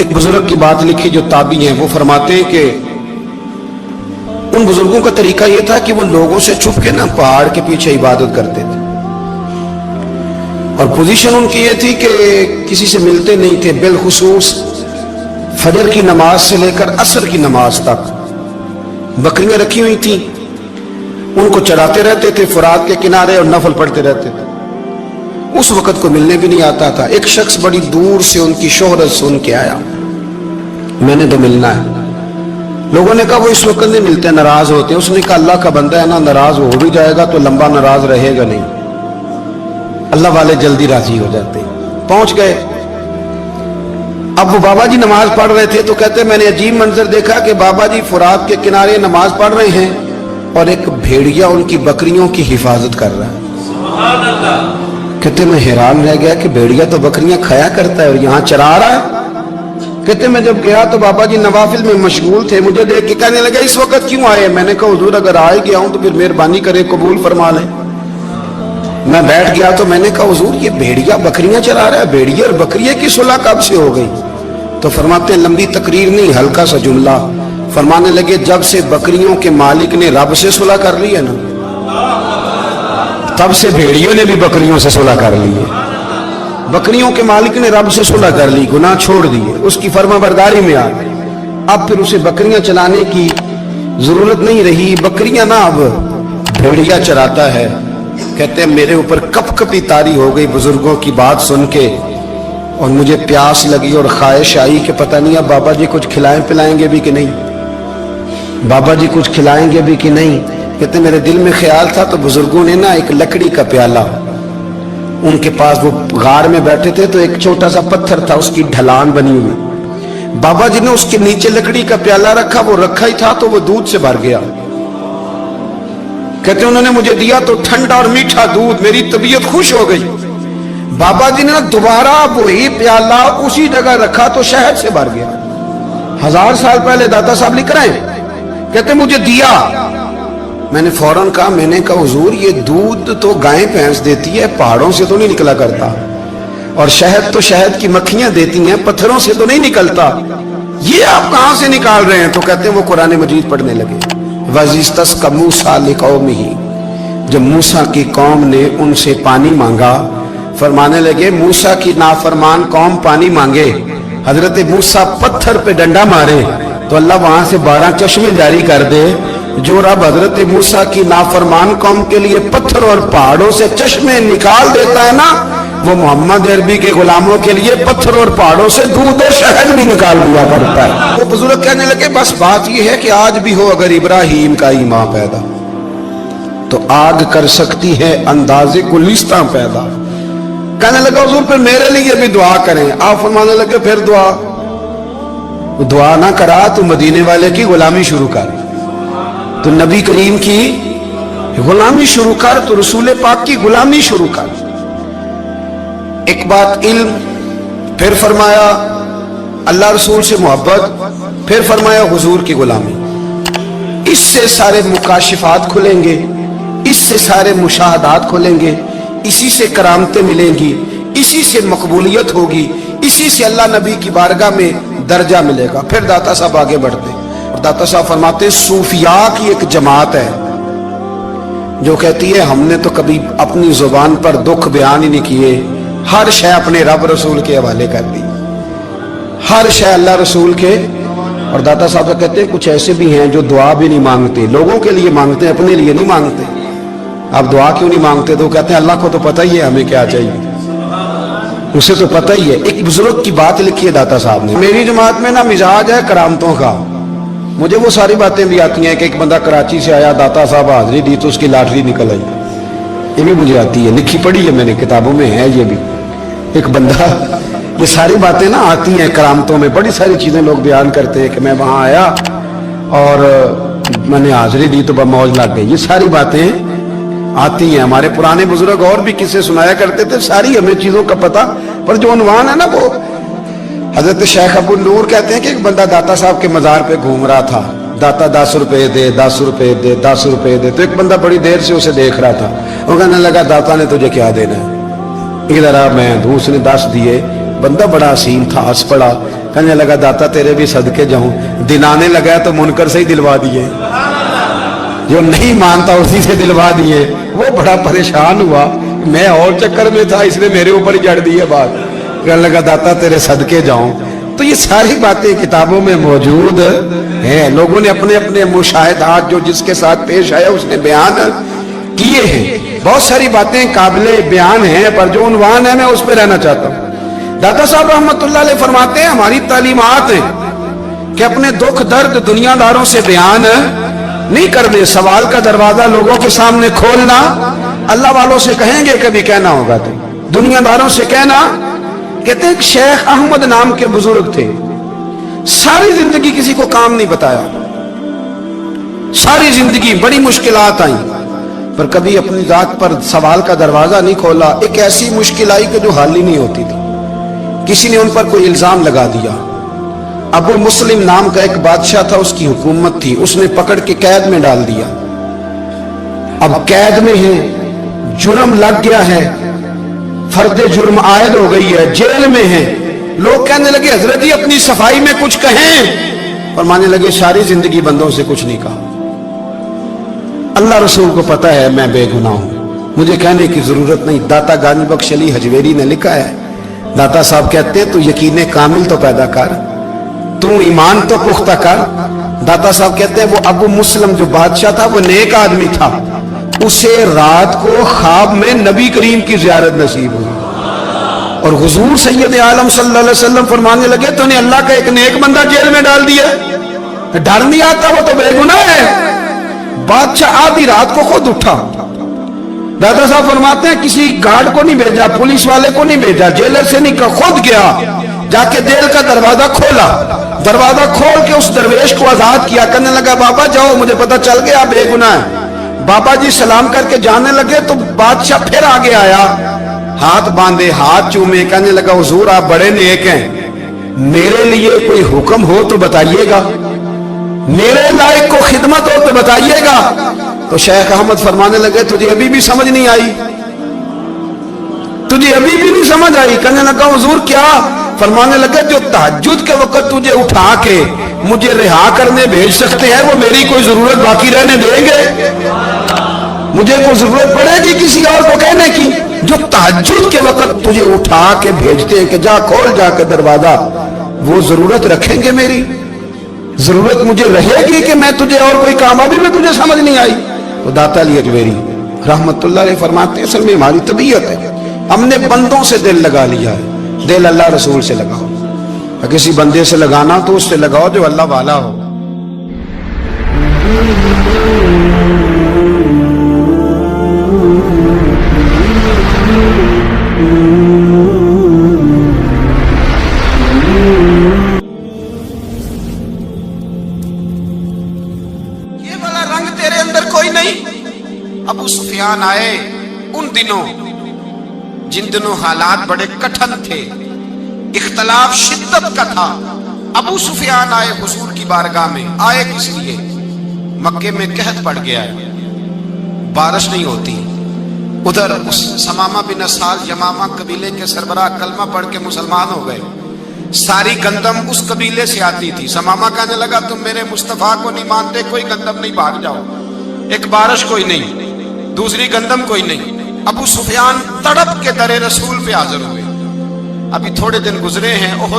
एक बुजुर्ग की बात लिखी जो ताबी हैं, वो फरमाते हैं कि उन बुजुर्गों का तरीका ये था कि वो लोगों से छुप के ना पहाड़ के पीछे इबादत करते थे, और पोजीशन उनकी ये थी कि किसी से मिलते नहीं थे, बिलखुसूस फजर की नमाज से लेकर असर की नमाज तक बकरियां रखी हुई थी, उनको चराते रहते थे फुरात के किनारे और नफल पढ़ते रहते थे। उस वक्त को मिलने भी नहीं आता था। एक शख्स बड़ी दूर से उनकी शोहरत सुन के आया, मैंने तो मिलना है। लोगों ने कहा वो इस वक्त नहीं मिलते, नाराज होते हैं। उसने कहा अल्लाह का बंदा है ना, नाराज हो भी जाएगा तो लंबा नाराज रहेगा नहीं, अल्लाह वाले जल्दी राजी हो जाते। पहुंच गए। अब वो बाबा जी नमाज पढ़ रहे थे तो कहते मैंने अजीब मंजर देखा कि बाबा जी फुरात के किनारे नमाज पढ़ रहे हैं और एक भेड़िया उनकी बकरियों की हिफाजत कर रहा है। कहते मैं हैरान रह गया कि भेड़िया तो बकरियां खाया करता है और यहाँ चरा रहा है। कहते मैं जब गया तो बाबा जी नवाफिल में मशगूल थे, मुझे देख के कहने लगे इस वक्त क्यों आए? मैंने कहा हुजूर अगर आ ही गया हूं तो फिर मेहरबानी करे कबूल फरमा लें। मैं बैठ गया तो मैंने कहा हुजूर ये भेड़िया बकरियां चरा रहा है, भेड़िया और बकरिया की सुलह कब से हो गई? तो फरमाते हैं लंबी तकरीर नहीं, हल्का सा जुमला। फरमाने लगे जब से बकरियों के मालिक ने रब से सुलह कर ली है ना, तब से भेड़ियों ने भी बकरियों से सुलह कर ली है। बकरियों के मालिक ने रब से सुलह कर ली, गुनाह छोड़ दिए, उसकी फर्माबरदारी में आ गए। अब फिर उसे बकरियां चलाने की जरूरत नहीं रही, बकरियां ना अब भेड़िया चराता है। कहते हैं मेरे ऊपर कपकपी तारी हो गई बुजुर्गों की बात सुन के, और मुझे प्यास लगी और ख्वाहिश आई कि पता नहीं अब बाबा जी कुछ खिलाएं पिलाएंगे भी कि नहीं, बाबा जी कुछ खिलाएंगे भी कि नहीं। कहते मेरे दिल में ख्याल था तो बुजुर्गों ने ना एक लकड़ी का प्याला, उनके पास वो गार में बैठे थे तो एक छोटा सा पत्थर था, उसकी ढलान बनी हुई, बाबा जी ने उसके नीचे लकड़ी का प्याला रखा, वो रखा ही था तो वो दूध से भर गया। कहते उन्होंने मुझे दिया तो ठंडा और मीठा दूध, मेरी तबीयत खुश हो गई। बाबा जी ने दोबारा वही प्याला उसी जगह रखा तो शहद से भर गया। 1000 साल पहले दाता साहब लिख रहे हैं। कहते मुझे दिया, मैंने फौरन कहा, मैंने कहा हुजूर ये दूध तो गाय भैंस देती है, पहाड़ों से तो नहीं निकला करता, और शहद तो शहद की मक्खियां देती हैं, पत्थरों से तो नहीं निकलता, ये आप कहां से निकाल रहे हैं? तो कहते हैं वो कुरान मजीद पढ़ने लगे। वज़िस्तस्क़ा मूसा लिक़ौमिही, जब मूसा की कौम ने उनसे पानी मांगा, फरमाने लगे मूसा की नाफरमान कौम पानी मांगे, हजरत मूसा पत्थर पे डंडा मारे तो अल्लाह वहां से 12 चश्मे जारी कर दे। जो रब हजरत मूसा की नाफरमान कौम के लिए पत्थर और पहाड़ों से चश्मे निकाल देता है ना, वो मोहम्मद अरबी के गुलामों के लिए पत्थर और पहाड़ों से दूध और शहद भी निकाल दिया करता है। वो बुजुर्ग कहने लगे बस बात ये है कि आज भी हो अगर इब्राहिम का ईमान पैदा तो आग कर सकती है अंदाजे गुलिस्तां पैदा। कहने लगा हुजूर फिर मेरे लिए भी दुआ करें। आप फरमाने लगे फिर दुआ ना करा तो मदीने वाले की गुलामी शुरू कर, तो नबी करीम की गुलामी शुरू कर, तो रसूल पाक की गुलामी शुरू कर। एक बात इल्म, फिर फरमाया अल्लाह रसूल से मोहब्बत, फिर फरमाया हुजूर की गुलामी। इससे सारे मुकाशिफात खुलेंगे, इससे सारे मुशाहदात खुलेंगे, इसी से करामतें मिलेंगी, इसी से मकबूलियत होगी, इसी से अल्लाह नबी की बारगाह में दर्जा मिलेगा। फिर दाता साहब आगे बढ़ते और दाता साहब फरमाते सूफिया की एक जमात है जो कहती है हमने तो कभी अपनी जुबान पर दुख बयान ही नहीं किए, हर शय अपने रब रसूल के हवाले कर दी, हर शय अल्लाह रसूल के। और दाता साहब कहते हैं कुछ ऐसे भी हैं जो दुआ भी नहीं मांगते, लोगों के लिए मांगते हैं, अपने लिए नहीं मांगते। आप दुआ क्यों नहीं मांगते? तो कहते हैं अल्लाह को तो पता ही है हमें क्या चाहिए, उसे तो पता ही है। एक बुजुर्ग की बात लिखी है दाता साहब ने, मेरी जमात में ना मिजाज है करामतों का, मुझे वो सारी बातें भी आती हैं कि एक बंदा कराची से आया, दाता साहब हाजिरी दी तो उसकी लॉटरी निकल आई, ये भी मुझे आती है, लिखी पढ़ी है मैंने, किताबों में है ये भी। एक बंदा, ये सारी बातें ना आती हैं करामतों में, बड़ी सारी चीजें लोग बयान करते हैं कि मैं वहां आया और मैंने हाजिरी दी तो मौज लग गई, ये सारी बातें आती हैं। हमारे पुराने बुजुर्ग और भी किस्से सुनाया करते थे, सारी हमें चीजों का पता, पर जो उन्वान है ना वो हजरत शेख अबू नूर कहते हैं कि एक बंदा दाता साहब के मजार पे घूम रहा था, दाता 10 रुपए दे, 10 रुपए दे, 10 रुपए दे। तो एक बंदा बड़ी देर से उसे देख रहा था, वो कहने लगा दाता ने तुझे क्या देना है? इधर आ मैं दूँ। उसने 10 दिए। बंदा बड़ा हसीन था, हंस पड़ा, कहने लगा दाता तेरे भी सदके जाऊं, दिन आने लगा तो मुनकर से ही दिलवा दिए, जो नहीं मानता उसी से दिलवा दिए। वो बड़ा परेशान हुआ, मैं और चक्कर में था, इसने मेरे ऊपर ही जड़ दी है बात। कहने लगा दाता तेरे सदके जाऊं। तो ये सारी बातें किताबों में मौजूद हैं, लोगों ने अपने अपने मुशाहिदात जो जिसके साथ पेश आया उसने बयान किए हैं। बहुत सारी बातें काबिले बयान हैं, पर जो उन्वान है मैं उस पर रहना चाहता हूँ। दाता साहब रहमतुल्लाह अलैह फरमाते हैं हमारी तालीमात है कि अपने दुख दर्द दुनियादारों से बयान नहीं करने, सवाल का दरवाजा लोगों के सामने खोलना। अल्लाह वालों से कहेंगे कभी कहना होगा तो दुनियादारों से कहना। कहते हैं शेख अहमद नाम के बुजुर्ग थे, सारी जिंदगी किसी को काम नहीं बताया, सारी जिंदगी बड़ी मुश्किलात आई, पर कभी अपनी जात पर सवाल का दरवाजा नहीं खोला। एक ऐसी मुश्किल आई कि जो हल ही नहीं होती थी। किसी ने उन पर कोई इल्जाम लगा दिया। अबू मुस्लिम नाम का एक बादशाह था, उसकी हुकूमत थी, उसने पकड़ के कैद में डाल दिया। अब कैद में है, जुर्म लग गया है, फर्दे जुर्म आयद हो गई है, जेल में है। लोग कहने लगे हजरत जी अपनी सफाई में कुछ कहें, और मानने लगे सारी जिंदगी बंदों से कुछ नहीं कहा। अल्लाह रसूल को पता है मैं बेगुनाह हूं, मुझे कहने की जरूरत नहीं। दाता गानी बख्श अली हजवेरी ने लिखा है, दाता साहब कहते तू यकीन कामिल तो पैदा कर, तू ईमान तो पुख्ता कर। दाता साहब कहते हैं वो अबू मुस्लिम जो बादशाह था वो नेक आदमी था, उसे रात को ख्वाब में नबी करीम की ज़ियारत नसीब हुई, और हुजूर सैयद आलम सल्लल्लाहु अलैहि वसल्लम फरमाने लगे तूने अल्लाह का एक नेक बंदा जेल में डाल दिया, डर नहीं आता, वो तो बेगुनाह है। बादशाह आधी रात को खुद उठा। दादा साहब फरमाते हैं किसी गार्ड को नहीं भेजा, पुलिस वाले को नहीं भेजा, जेलर से नहीं, खुद गया, जाके जेल का दरवाजा खोला, दरवाजा खोल के उस दरवेश को आजाद किया। कहने लगा बाबा जाओ, मुझे पता चल गया बेगुनाह है। बाबा जी सलाम करके जाने लगे तो बादशाह फिर आगे आया, हाथ बांधे, हाथ चूमे, कहने लगा हुजूर आप बड़े नेक हैं, मेरे लिए कोई हुक्म हो तो बताइएगा, मेरे लायक को खिदमत हो तो बताइएगा। तो शेख अहमद फरमाने लगे तुझे अभी भी समझ नहीं आई, तुझे अभी भी नहीं समझ आई। कहने लगा हुजूर क्या? फरमाने लगे जो तहज्जुद के वक्त तुझे उठा के मुझे रिहा करने भेज सकते हैं वो मेरी कोई जरूरत बाकी रहने देंगे? मुझे कोई जरूरत पड़ेगी किसी और को कहने की? जो तहज्जुद के वक्त तुझे उठा के भेजते हैं कि जा खोल जाके दरवाजा, वो जरूरत रखेंगे मेरी? जरूरत मुझे रहेगी कि मैं तुझे और कोई काम, अभी में तुझे समझ नहीं आई? तो दाता अली अजमेरी रहमतुल्लाह अलैह फरमाते हैं असल में हमारी तबीयत है, हमने बंदों से दिल लगा लिया है। दिल अल्लाह रसूल से लगाओ, किसी बंदे से लगाना तो उससे लगाओ जो अल्लाह वाला हो। ये वाला रंग तेरे अंदर कोई नहीं। अबू सुफियान आए उन दिनों जिन दिनों हालात बड़े कठिन थे, इख्तलाफ शिद्दत का था। अबू सुफियान आए हुजूर की बारगाह में। आए किस लिए? मक्के में कहत पड़ गया है, बारिश नहीं होती। उधर उस समामा बिन असाल यमामा कबीले के सरबराह कलमा पढ़ के मुसलमान हो गए। सारी गंदम उस कबीले से आती थी। समामा कहने लगा तुम मेरे मुस्तफा को नहीं मानते, कोई गंदम नहीं, भाग जाओ। एक बारिश कोई नहीं, दूसरी गंदम कोई नहीं। अबू सुफियान तड़प के दरे रसूल पे हाजिर हुए। अभी थोड़े दिन गुजरे हैं, ओहद